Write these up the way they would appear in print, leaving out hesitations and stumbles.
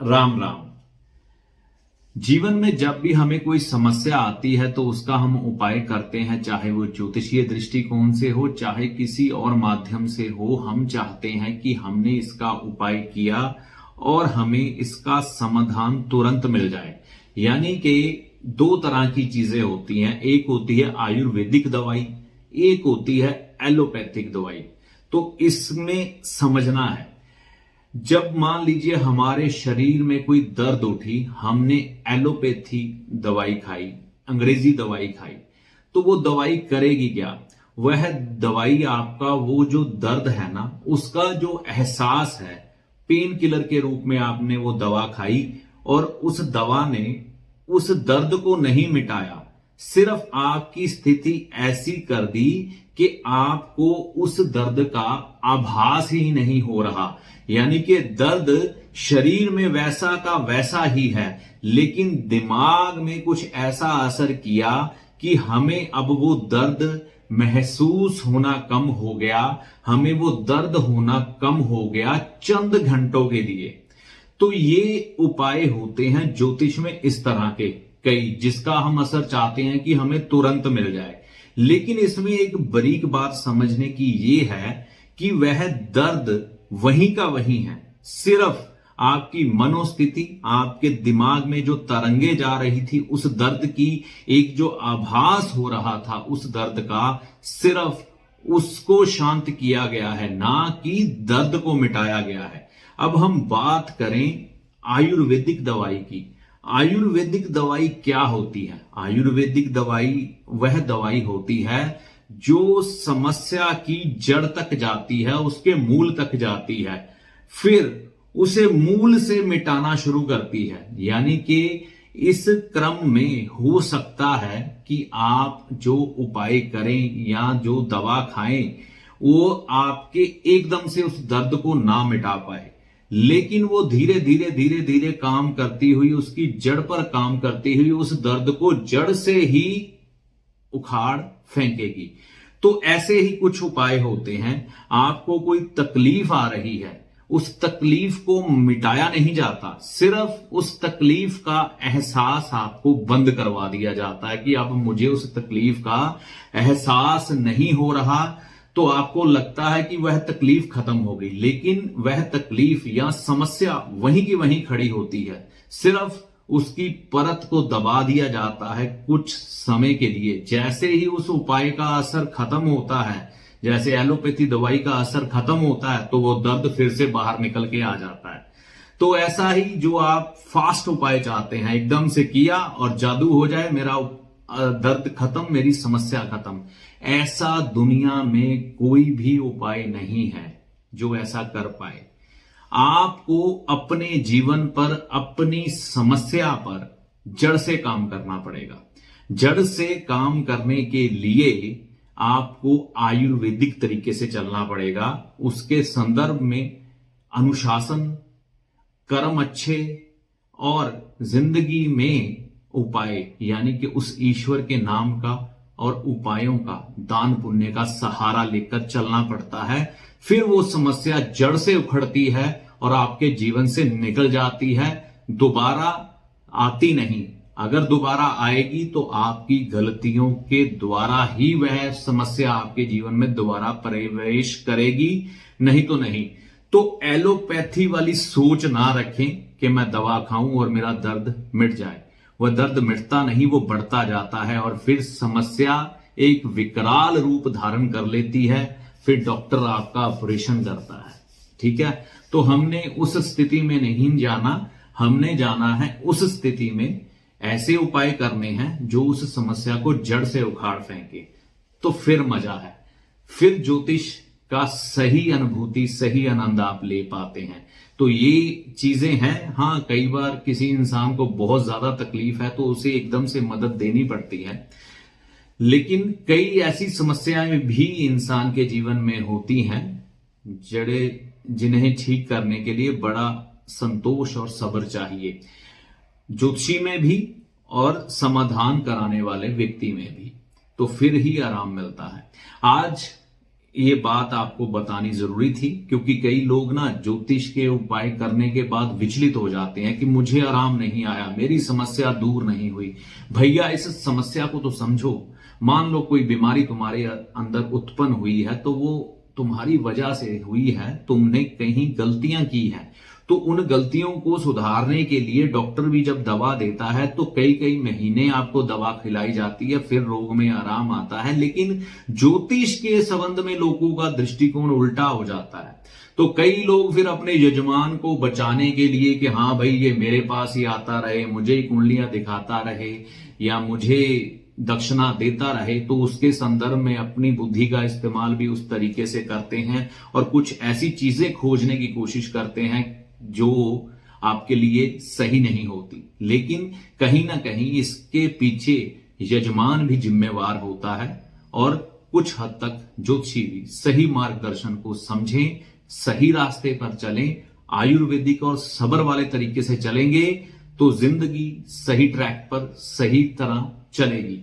राम राम। जीवन में जब भी हमें कोई समस्या आती है तो उसका हम उपाय करते हैं, चाहे वो ज्योतिषीय दृष्टिकोण से हो, चाहे किसी और माध्यम से हो। हम चाहते हैं कि हमने इसका उपाय किया और हमें इसका समाधान तुरंत मिल जाए। यानी कि दो तरह की चीजें होती हैं, एक होती है आयुर्वेदिक दवाई, एक होती है एलोपैथिक दवाई। तो इसमें समझना है, जब मान लीजिए हमारे शरीर में कोई दर्द उठी, हमने एलोपैथी दवाई खाई, अंग्रेजी दवाई खाई, तो वो दवाई करेगी क्या? वह दवाई आपका वो जो दर्द है ना, उसका जो एहसास है, पेन किलर के रूप में आपने वो दवा खाई और उस दवा ने उस दर्द को नहीं मिटाया, सिर्फ आपकी स्थिति ऐसी कर दी कि आपको उस दर्द का आभास ही नहीं हो रहा। यानी कि दर्द शरीर में वैसा का वैसा ही है, लेकिन दिमाग में कुछ ऐसा असर किया कि हमें अब वो दर्द महसूस होना कम हो गया, हमें वो दर्द होना कम हो गया चंद घंटों के लिए। तो ये उपाय होते हैं ज्योतिष में इस तरह के कई, जिसका हम असर चाहते हैं कि हमें तुरंत मिल जाए। लेकिन इसमें एक बारीक बात समझने की ये है कि वह दर्द वहीं का वहीं है, सिर्फ आपकी मनोस्थिति, आपके दिमाग में जो तरंगे जा रही थी, उस दर्द की एक जो आभास हो रहा था, उस दर्द का सिर्फ उसको शांत किया गया है, ना कि दर्द को मिटाया गया है। अब हम बात करें आयुर्वेदिक दवाई की। आयुर्वेदिक दवाई क्या होती है? आयुर्वेदिक दवाई वह दवाई होती है जो समस्या की जड़ तक जाती है, उसके मूल तक जाती है, फिर उसे मूल से मिटाना शुरू करती है। यानी कि इस क्रम में हो सकता है कि आप जो उपाय करें या जो दवा खाएं वो आपके एकदम से उस दर्द को ना मिटा पाए, लेकिन वो धीरे धीरे धीरे धीरे काम करती हुई, उसकी जड़ पर काम करती हुई उस दर्द को जड़ से ही उखाड़ फेंकेगी। तो ऐसे ही कुछ उपाय होते हैं। आपको कोई तकलीफ आ रही है, उस तकलीफ को मिटाया नहीं जाता, सिर्फ उस तकलीफ का एहसास आपको बंद करवा दिया जाता है कि अब मुझे उस तकलीफ का एहसास नहीं हो रहा। तो आपको लगता है कि वह तकलीफ खत्म हो गई, लेकिन वह तकलीफ या समस्या वहीं की वहीं खड़ी होती है। सिर्फ उसकी परत को दबा दिया जाता है कुछ समय के लिए। जैसे ही उस उपाय का असर खत्म होता है, जैसे एलोपैथी दवाई का असर खत्म होता है, तो वो दर्द फिर से बाहर निकल के आ जाता है। तो ऐसा ही जो आप फास्ट उपाय चाहते हैं, एकदम से किया और जादू हो जाए, मेरा दर्द खत्म, मेरी समस्या खत्म, ऐसा दुनिया में कोई भी उपाय नहीं है जो ऐसा कर पाए। आपको अपने जीवन पर, अपनी समस्या पर जड़ से काम करना पड़ेगा। जड़ से काम करने के लिए आपको आयुर्वेदिक तरीके से चलना पड़ेगा। उसके संदर्भ में अनुशासन, कर्म अच्छे और जिंदगी में उपाय, यानी कि उस ईश्वर के नाम का और उपायों का, दान पुण्य का सहारा लेकर चलना पड़ता है। फिर वो समस्या जड़ से उखड़ती है और आपके जीवन से निकल जाती है, दोबारा आती नहीं। अगर दोबारा आएगी तो आपकी गलतियों के द्वारा ही वह समस्या आपके जीवन में दोबारा प्रवेश करेगी, नहीं तो नहीं। तो एलोपैथी वाली सोच ना रखें कि मैं दवा खाऊं और मेरा दर्द मिट जाए। वह दर्द मिटता नहीं, वो बढ़ता जाता है और फिर समस्या एक विकराल रूप धारण कर लेती है। फिर डॉक्टर आपका ऑपरेशन करता है। ठीक है, तो हमने उस स्थिति में नहीं जाना, हमने जाना है उस स्थिति में ऐसे उपाय करने हैं जो उस समस्या को जड़ से उखाड़ फेंके। तो फिर मजा है, फिर ज्योतिष का सही अनुभूति, सही आनंद आप ले पाते हैं। तो ये चीजें हैं। हाँ, कई बार किसी इंसान को बहुत ज्यादा तकलीफ है तो उसे एकदम से मदद देनी पड़ती है, लेकिन कई ऐसी समस्याएं भी इंसान के जीवन में होती हैं जिन्हें ठीक करने के लिए बड़ा संतोष और सब्र चाहिए, ज्योतिषी में भी और समाधान कराने वाले व्यक्ति में भी। तो फिर ही आराम मिलता है। आज ये बात आपको बतानी जरूरी थी, क्योंकि कई लोग ना ज्योतिष के उपाय करने के बाद विचलित हो जाते हैं कि मुझे आराम नहीं आया, मेरी समस्या दूर नहीं हुई। भैया इस समस्या को तो समझो। मान लो कोई बीमारी तुम्हारे अंदर उत्पन्न हुई है तो वो तुम्हारी वजह से हुई है, तुमने कहीं गलतियां की हैं। तो उन गलतियों को सुधारने के लिए डॉक्टर भी जब दवा देता है तो कई कई महीने आपको दवा खिलाई जाती है, फिर रोग में आराम आता है। लेकिन ज्योतिष के संबंध में लोगों का दृष्टिकोण उल्टा हो जाता है। तो कई लोग फिर अपने यजमान को बचाने के लिए कि हाँ भाई ये मेरे पास ही आता रहे, मुझे ही कुंडलियां दिखाता रहे या मुझे दक्षिणा देता रहे, तो उसके संदर्भ में अपनी बुद्धि का इस्तेमाल भी उस तरीके से करते हैं और कुछ ऐसी चीजें खोजने की कोशिश करते हैं जो आपके लिए सही नहीं होती। लेकिन कहीं ना कहीं इसके पीछे यजमान भी जिम्मेवार होता है और कुछ हद तक ज्योतिषी भी सही मार्गदर्शन को समझें, सही रास्ते पर चलें, आयुर्वेदिक और सबर वाले तरीके से चलेंगे तो जिंदगी सही ट्रैक पर सही तरह चलेगी।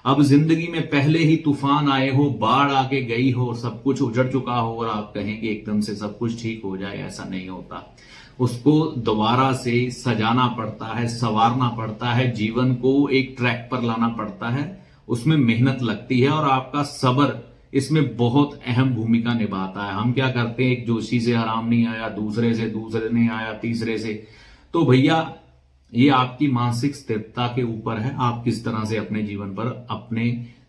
अब जिंदगी में पहले ही तूफान आए हो, बाढ़ आके गई हो, सब कुछ उजड़ चुका हो और आप कहें कि एकदम से सब कुछ ठीक हो जाए, ऐसा नहीं होता। उसको दोबारा से सजाना पड़ता है, संवारना पड़ता है, जीवन को एक ट्रैक पर लाना पड़ता है। उसमें मेहनत लगती है और आपका सब्र इसमें बहुत अहम भूमिका निभाता है। हम क्या करते हैं, एक जोशी से आराम नहीं आया, दूसरे नहीं आया, तीसरे से। तो भैया ये आपकी मानसिक स्थिरता के ऊपर है, आप किस तरह से अपने जीवन पर अपने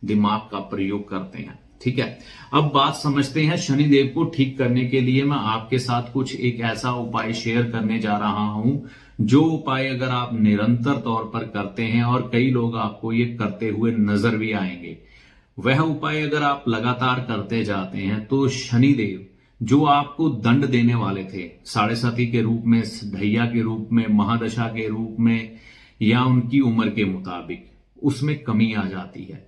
दिमाग का प्रयोग करते हैं। ठीक है, अब बात समझते हैं शनिदेव को ठीक करने के लिए मैं आपके साथ कुछ एक ऐसा उपाय शेयर करने जा रहा हूं जो उपाय अगर आप निरंतर तौर पर करते हैं और कई लोग आपको ये करते हुए नजर भी आएंगे, वह उपाय अगर आप लगातार करते जाते हैं तो शनिदेव जो आपको दंड देने वाले थे, साढ़े साथी के रूप में, ढैया के रूप में, महादशा के रूप में या उनकी उम्र के मुताबिक, उसमें कमी आ जाती है।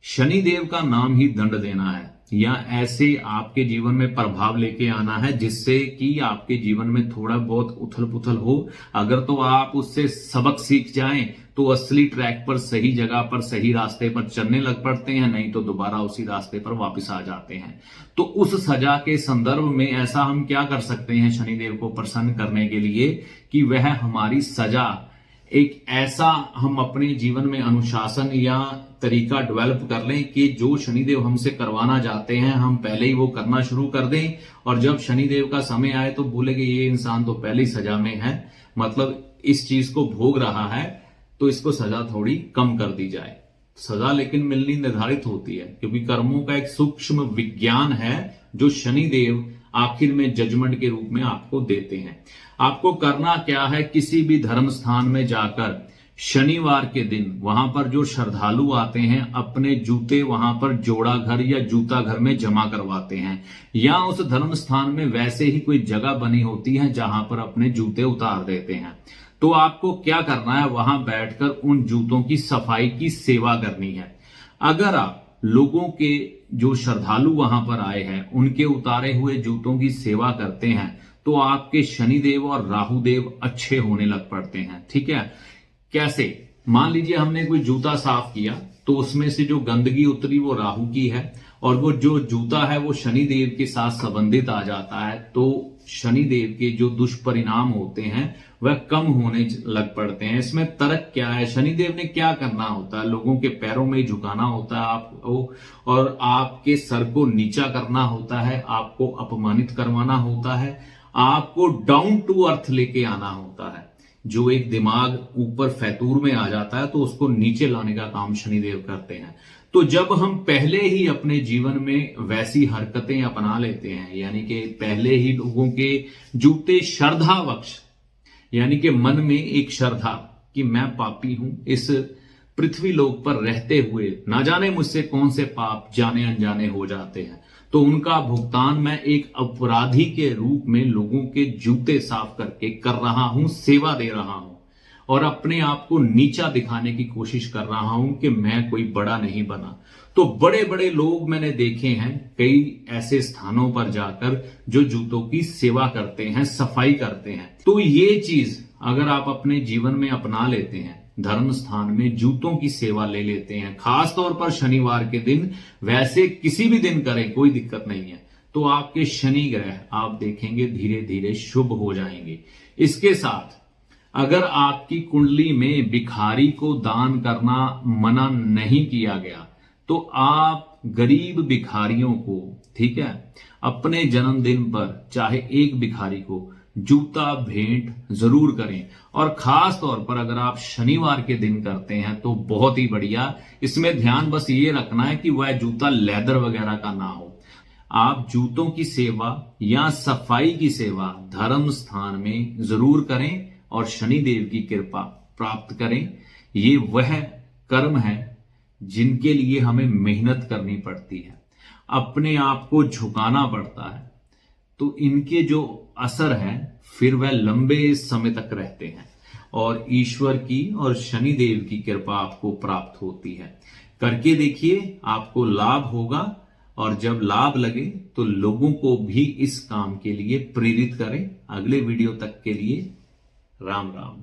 शनिदेव का नाम ही दंड देना है या ऐसे आपके जीवन में प्रभाव लेके आना है जिससे कि आपके जीवन में थोड़ा बहुत उथल पुथल हो। अगर तो आप उससे सबक सीख जाएं तो असली ट्रैक पर, सही जगह पर, सही रास्ते पर चलने लग पड़ते हैं, नहीं तो दोबारा उसी रास्ते पर वापस आ जाते हैं। तो उस सजा के संदर्भ में ऐसा हम क्या कर सकते हैं शनिदेव को प्रसन्न करने के लिए कि वह हमारी सजा एक ऐसा हम अपने जीवन में अनुशासन या तरीका डेवलप कर लें कि जो शनिदेव हमसे करवाना चाहते हैं हम पहले ही वो करना शुरू कर दें, और जब शनिदेव का समय आए तो बोले कि ये इंसान तो पहले ही सजा में है, मतलब इस चीज को भोग रहा है, तो इसको सजा थोड़ी कम कर दी जाए। सजा लेकिन मिलनी निर्धारित होती है, क्योंकि कर्मों का एक सूक्ष्म विज्ञान है जो शनिदेव आखिर में जजमेंट के रूप में आपको देते हैं। आपको करना क्या है, किसी भी धर्म स्थान में जाकर शनिवार के दिन वहां पर जो श्रद्धालु आते हैं अपने जूते वहां पर जोड़ा घर या जूता घर में जमा करवाते हैं, या उस धर्म स्थान में वैसे ही कोई जगह बनी होती है जहां पर अपने जूते उतार देते हैं। तो आपको क्या करना है, वहां बैठकर उन जूतों की सफाई की सेवा करनी है। अगर आप लोगों के जो श्रद्धालु वहां पर आए हैं उनके उतारे हुए जूतों की सेवा करते हैं तो आपके शनिदेव और राहुदेव अच्छे होने लग पड़ते हैं। ठीक है, कैसे? मान लीजिए हमने कोई जूता साफ किया तो उसमें से जो गंदगी उतरी वो राहु की है और वो जो जूता है वो शनिदेव के साथ संबंधित आ जाता है, तो शनिदेव के जो दुष्परिणाम होते हैं वह कम होने लग पड़ते हैं। इसमें तर्क क्या है, शनिदेव ने क्या करना होता है, लोगों के पैरों में झुकाना होता है आपको और आपके सर को नीचा करना होता है, आपको अपमानित करवाना होता है, आपको डाउन टू अर्थ लेके आना होता है। जो एक दिमाग ऊपर फैतूर में आ जाता है तो उसको नीचे लाने का काम शनिदेव करते हैं। तो जब हम पहले ही अपने जीवन में वैसी हरकतें अपना लेते हैं, यानी कि पहले ही लोगों के जूते श्रद्धावश, यानी कि मन में एक श्रद्धा कि मैं पापी हूं, इस पृथ्वी लोक पर रहते हुए ना जाने मुझसे कौन से पाप जाने अनजाने हो जाते हैं, तो उनका भुगतान मैं एक अपराधी के रूप में लोगों के जूते साफ करके कर रहा हूं, सेवा दे रहा हूं और अपने आप को नीचा दिखाने की कोशिश कर रहा हूं कि मैं कोई बड़ा नहीं बना। तो बड़े बड़े लोग मैंने देखे हैं कई ऐसे स्थानों पर जाकर जो जूतों की सेवा करते हैं, सफाई करते हैं। तो ये चीज अगर आप अपने जीवन में अपना लेते हैं धर्म स्थान में जूतों की सेवा ले लेते हैं, खास तौर पर शनिवार के दिन, वैसे किसी भी दिन करें कोई दिक्कत नहीं है, तो आपके शनि ग्रह आप देखेंगे धीरे धीरे शुभ हो जाएंगे। इसके साथ अगर आपकी कुंडली में भिखारी को दान करना मना नहीं किया गया तो आप गरीब भिखारियों को, ठीक है, अपने जन्मदिन पर चाहे एक भिखारी को जूता भेंट जरूर करें। और खास तौर पर अगर आप शनिवार के दिन करते हैं तो बहुत ही बढ़िया। इसमें ध्यान बस ये रखना है कि वह जूता लेदर वगैरह का ना हो। आप जूतों की सेवा या सफाई की सेवा धर्म स्थान में जरूर करें और शनिदेव की कृपा प्राप्त करें। ये वह कर्म है जिनके लिए हमें मेहनत करनी पड़ती है, अपने आप को झुकाना पड़ता है, तो इनके जो असर है फिर वह लंबे समय तक रहते हैं और ईश्वर की और शनिदेव की कृपा आपको प्राप्त होती है। करके देखिए, आपको लाभ होगा और जब लाभ लगे तो लोगों को भी इस काम के लिए प्रेरित करें। अगले वीडियो तक के लिए राम राम।